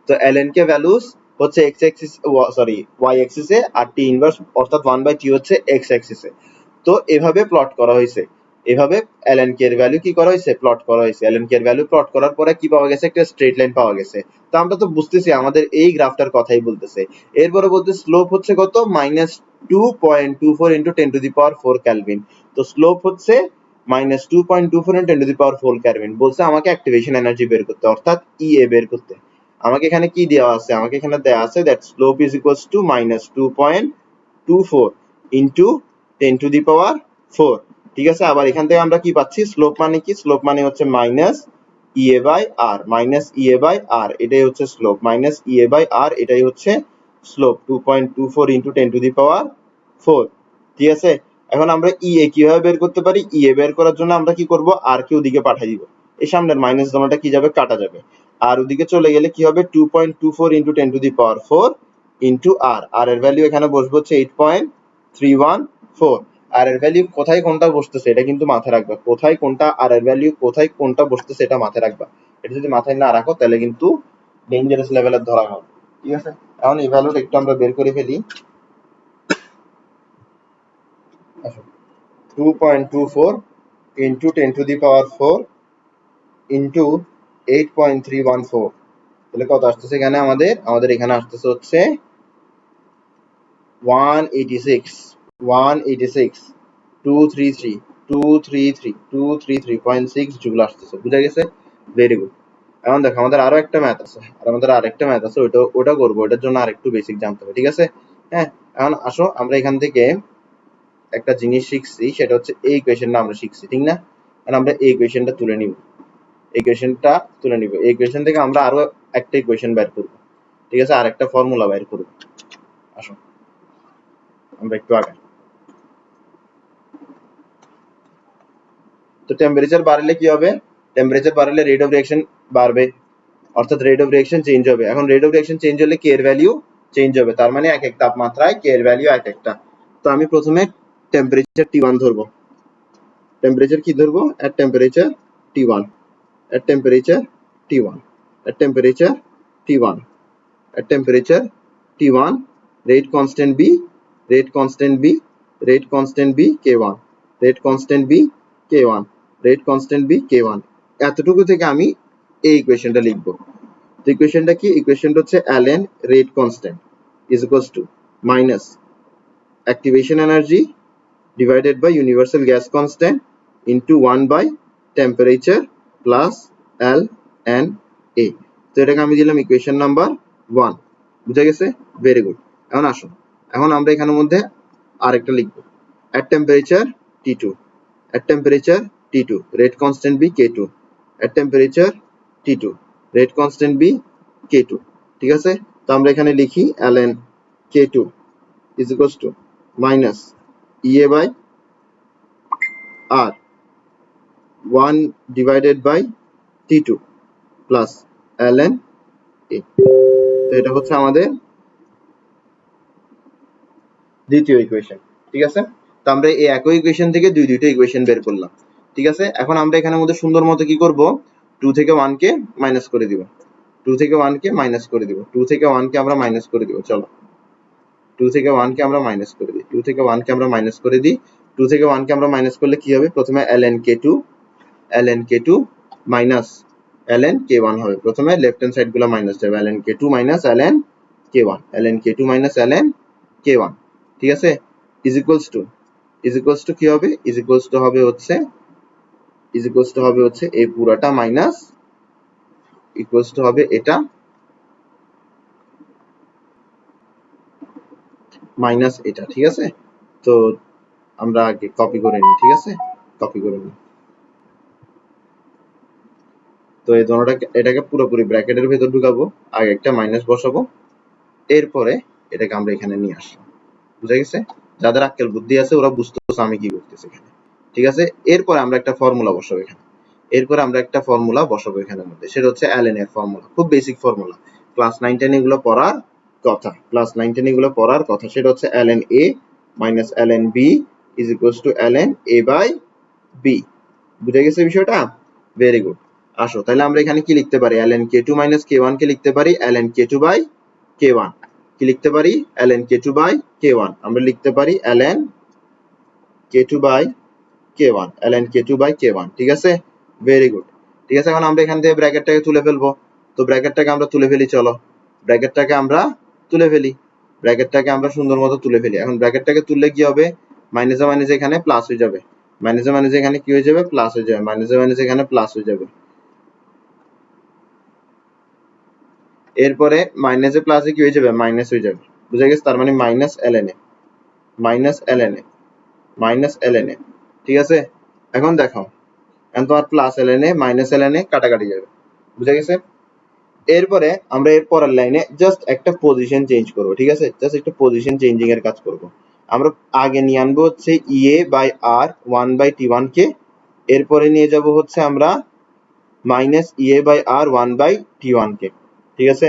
তো ln k values হচ্ছে x axis sorry y axis এ, আর t inverse অর্থাৎ 1/t হচ্ছে x axis এ। তো এভাবে প্লট করা হয়েছে, এভাবে ln k এর ভ্যালু কি করা হয়েছে? প্লট করা হয়েছে। ln k এর ভ্যালু প্লট করার পরে কি পাওয়া গেছে? একটা স্ট্রেট লাইন পাওয়া গেছে। তো আমরা তো বুঝতেছি আমাদের এই গ্রাফটার কথাই বলতেছে। এরপরে বলতে স্লোপ হচ্ছে কত? -2.24 × 10⁴ কেলভিন। তো স্লোপ হচ্ছে -2.24 × 10⁴ কেলভিন। বলছে আমাকে অ্যাক্টিভেশন এনার্জি বের করতে, অর্থাৎ ইএ বের করতে। আমাকে এখানে কি দেওয়া আছে? আমাকে এখানে দেওয়া আছে that slope is equals to -2.24 × 10⁴। ঠিক আছে, আবার এখান থেকে আমরা কি পাচ্ছি? স্লোপ মানে কি? স্লোপ মানে হচ্ছে -EA/r, এটাই হচ্ছে স্লোপ। -EA/r এটাই হচ্ছে স্লোপ, 2.24 × 10⁴। ঠিক আছে, এখন আমরা ইএ কিভাবে বের করতে পারি? ইএ বের করার জন্য আমরা কি করব? আর কে ওদিকে পাঠিয়ে দিব, এই সামনের মাইনাস দোনোটা কি যাবে? কাটা যাবে। আর ওদিকে চলে গেলে কি হবে? 2.24 × 10⁴ আর এর ভ্যালু এখানে বসবে হচ্ছে 8.314। আর এর ভ্যালু কোথায় কোনটা বসতেছে এটা কিন্তু মাথায় রাখবা, কোথায় কোনটা আর এর ভ্যালু কোথায় কোনটা বসতেছে এটা মাথায় রাখবা। এটা যদি মাথায় না রাখো তাহলে কিন্তু ডেঞ্জারাস লেভেলের ধরা হবে। ঠিক আছে, এখন এই ভ্যালুটা একটু আমরা বের করে ফেলি। 2.24 × 10⁴ ইন্টু 8.314, তাহলে কত আসতেছে এখানে? আমাদের এখানে আসতেছে হচ্ছে 233.6 জুল আসতেছে। বুঝা গেছে? Very good. এখন দেখো আমাদের আরো একটা ম্যাথ আছে, ওটা করবো, ওটার জন্য আরেকটু বেসিক জানতে হবে। ঠিক আছে, হ্যাঁ, এখন আসো আমরা এখান থেকে একটা জিনিস শিখছি, সেটা হচ্ছে এই ইকুয়েশনটা আমরা শিখছি, ঠিক না? এখন আমরা এই ইকুয়েশনটা তুলে নিব, এই ইকুয়েশন থেকে আমরা আরো একটা ইকুয়েশন বের করব। ঠিক আছে, আর একটা ফর্মুলা বের করব। আসো আমরা একটু আগাই। তো টেম্পারেচার বাড়লে কি হবে? টেম্পারেচার বাড়লে রেট অফ রিঅ্যাকশন বাড়বে, অর্থাৎ রেট অফ রিঅ্যাকশন চেঞ্জ হবে। এখন রেট অফ রিঅ্যাকশন চেঞ্জ হলে কে এর ভ্যালু চেঞ্জ হবে, তার মানে এক এক তাপমাত্রায় কে এর ভ্যালু এক একটা। তো আমি প্রথমে টেম্পারেচার T1 ধরবো। টেম্পারেচার কি ধরবো? at temperature T1, at temperature T1, at temperature T1. At temperature T1, rate constant B, rate constant B, rate constant B, K1, rate constant B, K1, rate constant B, K1. এতটুকু থেকে আমি এই ইকুয়েশনটা লিখবো। তো ইকুয়েশনটা কি? ইকুয়েশনটা হচ্ছে ln rate constant is equals to minus activation energy divided by universal gas constant into 1 by temperature plus ln A. তো এটাকে আমি দিলাম ইকুয়েশন নাম্বার 1। বুঝা গেছে? Very good. এখন আসুন, এখন আমরা এখানের মধ্যে আরেকটা লিখব। at temperature T2, at temperature T2, rate constant B K2, at temperature T2, rate constant B K2। ঠিক আছে? তো আমরা এখানে লিখি ln K2 is equals to minus EA by R 1 divided by T2 plus ln A। তো এটা হচ্ছে আমাদের দ্বিতীয় ইকুয়েশন। ঠিক আছে? তো আমরা এই একই ইকুয়েশন থেকে দুইটা ইকুয়েশন বের করলাম। ঠিক আছে? এখন আমরা এখানের মধ্যে সুন্দর মতো কি করব? 2 থেকে 1 কে মাইনাস করে দিব। 2 থেকে 1 কে মাইনাস করে দিব। 2 থেকে 1 কে আমরা মাইনাস করে দিব। চলো। 2 থেকে 1 কে আমরা মাইনাস করে দিই। 2 থেকে 1 কে আমরা মাইনাস করে দিই। 2 থেকে 1 কে আমরা মাইনাস করলে কি হবে? প্রথমে ln k2 minus ln k1 হবে। প্রথমে লেফট হ্যান্ড সাইড গুলো মাইনাস যাবে। ln k2 minus ln k1, ln k2 minus ln k1। ঠিক আছে? is equals to কি হবে? is equals to হবে হচ্ছে এই পুরাটা মাইনাস equals to হবে এটা মাইনাস এটা। ঠিক আছে? তো আমরা আগে কপি করে নিই। ঠিক আছে? কপি করে নিই। তো এই দোনোটাকে এটাকে পুরোপুরি ব্র্যাকেটের ভেতর ঢুকাবো, আগে একটা মাইনাস বসাবো, এরপরে এটাকে আমরা এখানে নিয়ে আসলাম। বুঝা গেছে? যাদের আক্কেল বুদ্ধি আছে ওরা বুঝতেছে আমি কি করতেছি এখানে। ঠিক আছে? এরপরে আমরা একটা ফর্মুলা বসাবো এখানে। এখানের মধ্যে সেটা হচ্ছে ln এর ফর্মুলা। খুব বেসিক ফর্মুলা, ক্লাস 9 10 এগুলো পড়ার কথা, সেটা হচ্ছে ln A minus ln B is equals to ln A by B। বুঝা গেছে বিষয়টা? Very good. আসো তাহলে আমরা এখানে কি লিখতে পারি? ln k2 minus k1 কে লিখতে পারি ln k2 by k1। কি লিখতে পারি? ln k2 by k1। আমরা লিখতে পারি ln k2 by k1, ln k2 by k1। ঠিক আছে? Very good. ঠিক আছে? এখন আমরা এখান থেকে ব্র্যাকেটটাকে তুলে ফেলবো। তো ব্র্যাকেটটাকে আমরা তুলে ফেলি। চলো ব্র্যাকেটটাকে আমরা সুন্দর মতো তুলে ফেলি। এখন ব্র্যাকেটটাকে তুললে কি হবে? মাইনাসে মাইনাসে এখানে প্লাস হয়ে যাবে। মাইনাসে মাইনাসে এখানে কি হয়ে যাবে? প্লাস হয়ে যাবে। মাইনাসে মাইনাসে এখানে প্লাস হয়ে যাবে। এরপরে মাইনাসে প্লাসে কি হয়ে যাবে? মাইনাস হয়ে যাবে। বুঝা গেছে? তার মানে মাইনাস ln a। ঠিক আছে? এখন দেখো, এখন তোমার plus ln a minus ln a কাটাকাটি যাবে। বুঝা গেছে? এরপরে আমরা এর পরের লাইনে জাস্ট একটা পজিশন চেঞ্জ করব। ঠিক আছে? জাস্ট একটা পজিশন চেঞ্জিং এর কাজ করব। আমরা আগে নিয়ে আনবো হচ্ছে EA by R 1 by T1 কে, এরপরে নিয়ে যাব হচ্ছে আমরা minus EA by R 1 by T1 কে। ঠিক আছে?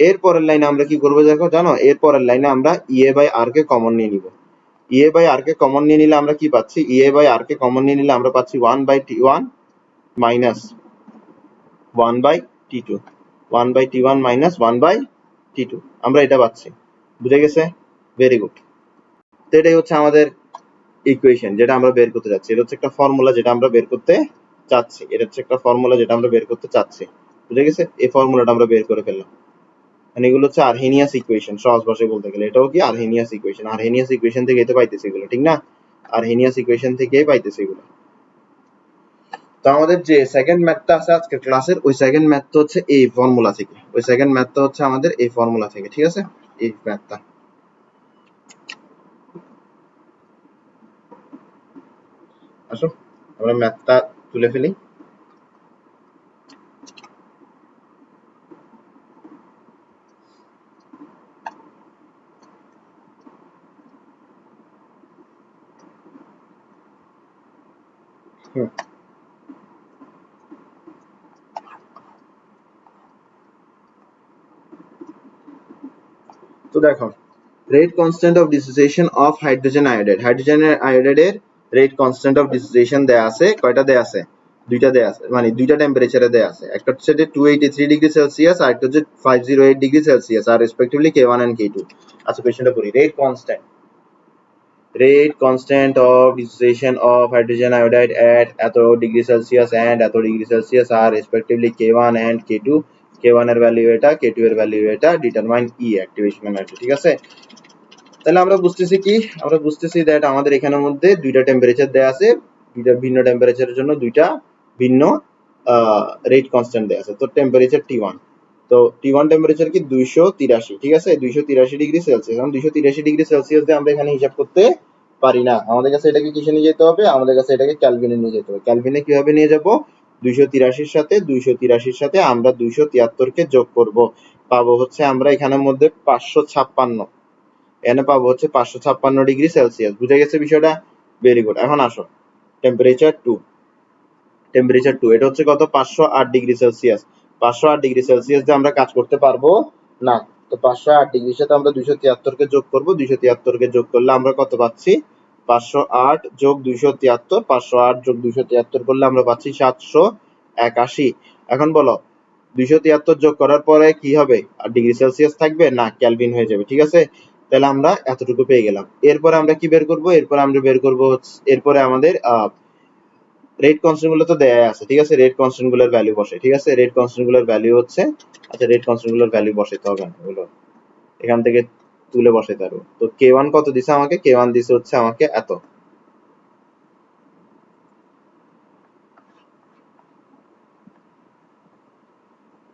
এর পরের লাইনে আমরা কি করব দেখো, জানো? এর পরের লাইনে আমরা EA by R K common নিয়ে নিব। EA by R K common নিয়ে নিলে আমরা কি পাচ্ছি? EA by R K common নিয়ে নিলে আমরা পাচ্ছি 1 by T1 minus 1 by T2, 1 by T1 minus 1 by T2, আমরা এটা পাচ্ছি। বুঝে গেছে? Very good. তো এটাই হচ্ছে আমাদের ইকুয়েশন যেটা আমরা বের করতে যাচ্ছি। এটা হচ্ছে একটা ফর্মুলা যেটা আমরা বের করতে চাচ্ছি। বুঝে গেছে? এই ফর্মুলাটা আমরা বের করে ফেললাম। মানে এগুলো হচ্ছে আরহেনিয়াস ইকুয়েশন, সহজ ভাষায় বলতে গেলে এটাও কি আরহেনিয়াস ইকুয়েশন থেকে এটা পাইতেছি এগুলো। ঠিক না? আরহেনিয়াস ইকুয়েশন থেকেই পাইতেছি এগুলো। তো আমাদের যে সেকেন্ড ম্যাথটা আছে আজকের ক্লাসের, ওই সেকেন্ড ম্যাথটা হচ্ছে এই ফর্মুলা থেকে। ঠিক আছে? এই ম্যাথটা আসো আমরা ম্যাথটা তুলে ফেলি। তো দেখো, rate constant of dissociation of hydrogen iodide এর রেট কনস্ট্যান্ট অফ ডিসোসিয়েশন দেয়া আছে। কয়টা দেয়া আছে? দুইটা দেয়া আছে, মানে দুইটা টেম্পারেচারে দেয়া আছে, একটা হচ্ছে 283 ডিগ্রি সেলসিয়াস আর একটা হচ্ছে 508 ডিগ্রি সেলসিয়াস আর রেসপেক্টিভলি K1 and K2। আচ্ছা কোশ্চেনটা করি। rate constant of dissociation of hydrogen iodide at এত ডিগ্রি সেলসিয়াস and এত degree Celsius are respectively K1 and K2। K1 এর ভ্যালু এটা, K2 এর ভ্যালু এটা, ডিটারমাইন E অ্যাক্টিভেশন এনার্জি। ঠিক আছে, তাহলে আমরা বুঝতেছি কি, আমরা বুঝতেছি দ্যাট আমাদের এখানের মধ্যে দুইটা টেম্পারেচার দেয়া আছে, দুইটা ভিন্ন টেম্পারেচারের জন্য দুইটা ভিন্ন রেট কনস্ট্যান্ট দেয়া আছে। তো টেম্পারেচার T1, তো T1 টেম্পারেচার কি 283, ঠিক আছে, 283 ডিগ্রি সেলসিয়াস। এখন 283 ডিগ্রি সেলসিয়াস দিয়ে আমরা এখানে হিসাব করতে পারি না, আমাদের কাছে এটাকে কিসে নিয়ে যেতে হবে, আমাদের কাছে এটাকে ক্যালভিনে নিয়ে যেতে হবে। ক্যালভিনে কিভাবে নিয়ে যাব, 283 সাথে আমরা 273 কে যোগ করব, পাবো হচ্ছে আমরা এখানের মধ্যে 556, এখানে পাবো হচ্ছে 556 ডিগ্রি সেলসিয়াস। বুঝে গেছে বিষয়টা? Very good. এখন আসো টেম্পারেচার 2, এটা হচ্ছে কত, 508 ডিগ্রি সেলসিয়াস। 508 ডিগ্রি সেলসিয়াস দিয়ে আমরা কাজ করতে পারবো না, তো 508 ডিগ্রির সাথে আমরা 273 কে যোগ করব, 273 কে যোগ করলে আমরা কত পাচ্ছি, 508 যোগ 273, 508 যোগ 273 করলে আমরা পাচ্ছি 781। এখন বলো 273 যোগ করার পরে কি হবে, আর ডিগ্রি সেলসিয়াস থাকবে না, ক্যালভিন হয়ে যাবে। ঠিক আছে, তাহলে আমরা এতটুকু পেয়ে গেলাম। এরপরে আমরা কি বের করব, এরপরে আমরা বের করব, এরপরে আমাদের রেট কনস্ট্যান্ট গুলো তো দেয়া আছে। ঠিক আছে, রেট কনস্ট্যান্ট গুলোর ভ্যালু বসে। ঠিক আছে, রেট কনস্ট্যান্ট গুলোর ভ্যালু হচ্ছে, আচ্ছা রেট কনস্ট্যান্ট গুলোর ভ্যালু বসাইতে হবে না, এগুলো এখান থেকে তুলে বসাইতে পারবো। তো K1 কত দিছে আমাকে, K1 দিছে হচ্ছে আমাকে এত,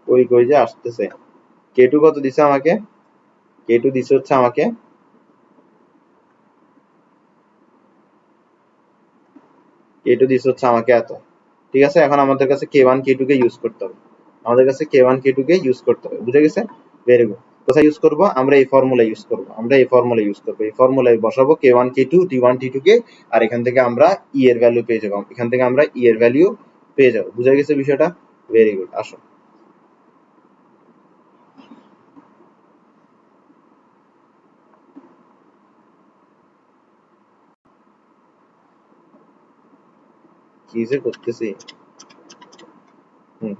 কই কই যে আসতেছে। K2 কত দিছে আমাকে, K2 দিছে হচ্ছে আমাকে, K2 দিছে হচ্ছে আমাকে এত। ঠিক আছে, এখন আমাদের কাছে K1 K2 কে ইউজ করতে হবে, আমাদের কাছে K1 K2 কে ইউজ করতে হবে। বুঝে গেছে? Very good. কোথায় ইউজ করব, আমরা এই ফর্মুলা ইউজ করব, আমরা এই ফর্মুলা ইউজ করব, এই ফর্মুলায় বসাবো K1 K2 T1 T2 কে, আর এখান থেকে আমরা E এর ভ্যালু পেয়ে যাব, এখান থেকে আমরা E এর ভ্যালু পেয়ে যাব। বুঝে গেছে বিষয়টা? Very good. আসো কি যে করতেছি। হুম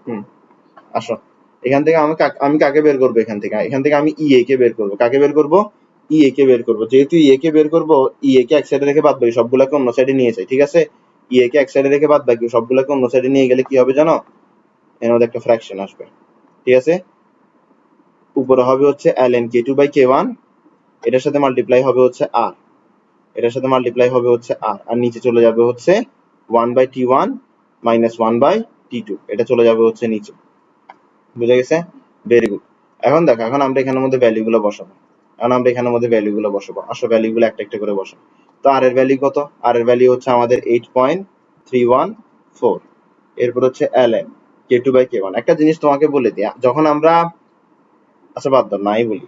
হুম আসো, এখান থেকে আমি কাকে বের করবো, এখান থেকে আমি EA কে বের করবো। কাকে বের করবো, EA কে বের করবো। যেহেতু EA কে বের করবো, EA কে এক সাইডে রেখে বাদ বাকি সবগুলোকে অন্য সাইডে নিয়ে যাই। ঠিক আছে, EA কে এক সাইডে রেখে বাদ বাকি সবগুলোকে অন্য সাইডে নিয়ে গেলে কি হবে জানো, এর মধ্যে একটা ফ্র্যাকশন আসবে। ঠিক আছে, উপরে হবে হচ্ছে ln K2 বাই K1, এটার সাথে মাল্টিপ্লাই হবে হচ্ছে R, এটার সাথে মাল্টিপ্লাই হবে হচ্ছে R, আর নিচে চলে যাবে হচ্ছে 1 by T1 minus 1 by T2, এটা চলে যাবে হচ্ছে নিচে। বুঝে গেছে? Very good. এখন দেখো, এখন আমরা এখানের মধ্যে ভ্যালু গুলো বসাবো, আসো ভ্যালু গুলো একটা একটা করে বসাবো। তো আর এর ভ্যালু কত, আর এর ভ্যালু হচ্ছে আমাদের 8.314। এরপর হচ্ছে ln K2 বাই K1। একটা জিনিস তোমাকে বলে দিই, যখন আমরা, আচ্ছা বাদ দাও নাই বলি,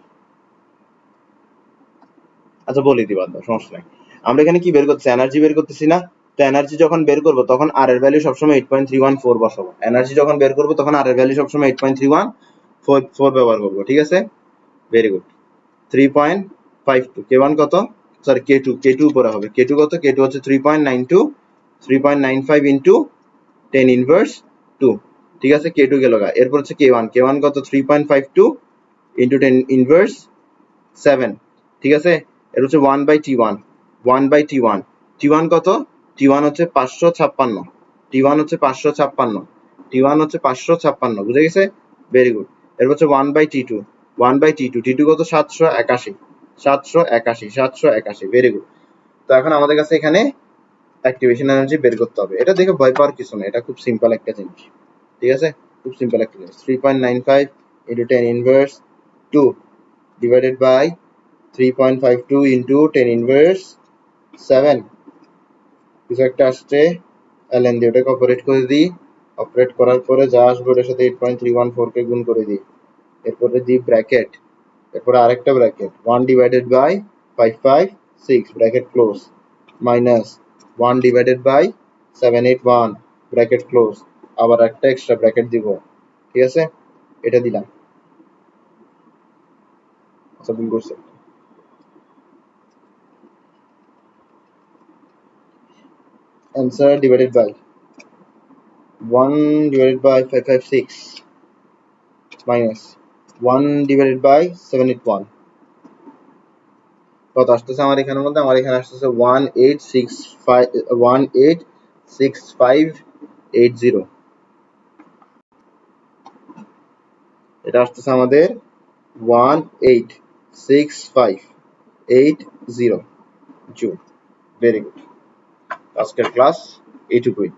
আচ্ছা বলে দিই বাদ দাও, সমস্যা নাই। আমরা এখানে কি বের করতেছি, এনার্জি বের করতেছি না, তো এনার্জি যখন বের করবো তখন আর এর ভ্যালু সবসময় 8.314 বসাবো। এনার্জি যখন বের করবো তখন আর এর ভ্যালু সবসময় 8.314 ব্যবহার করবো। ঠিক আছে, ভেরি গুড। 3.52, K1 কত, সরি K2 উপরে হবে, K2 কত, K2 হচ্ছে 3.92, 3.95 ইন্টু 10 ইনভার্স 2। ঠিক আছে, K2 গেল গা। এরপর হচ্ছে K1 কত, 3.52 ইন্টু 10 ইনভার্স 7। ঠিক আছে, এর হচ্ছে 1 by T1, 1 by T1, T1 কত, T1 হচ্ছে 556, T1 হচ্ছে 556, T1 হচ্ছে 556। বুঝে গেছে? Very good. এর হচ্ছে 1 by T2, 1 by T2, T2 কত, 781, 781। Very good. তো এখন আমাদের কাছে এখানে অ্যাক্টিভেশন এনার্জি বের করতে হবে। এটা দেখে ভয় পাওয়ার কিছু না, এটা খুব সিম্পল একটা জিনিস। ঠিক আছে, খুব সিম্পল একটা জিনিস। 3.95 into 10 inverse 2 divided by 3.52 into 10 inverse 7, কিছু একটা আসছে, ln দিয়ে ওটাকে অপারেট করে দিই, অপারেট করার পরে যা আসবে ওটার সাথে 8.314 কে গুণ করে দিই, এরপরে দিই ব্র্যাকেট, এরপরে আরেকটা bracket, 1 divided by 556 bracket close, minus 1 divided by 781 bracket close, আবার একটা এক্সট্রা ব্র্যাকেট দিব। ঠিক আছে, এটা দিলাম। ভুল করছে। Answer divided by 1 divided by 556 minus 1 divided by 781 কত আসতেছে আমার এখানের মধ্যে? আমার এখানে আসতেছে 186580। এটা আসতেছে আমাদের 186580 জুল। Very good. আজকের ক্লাস এইটুকুই।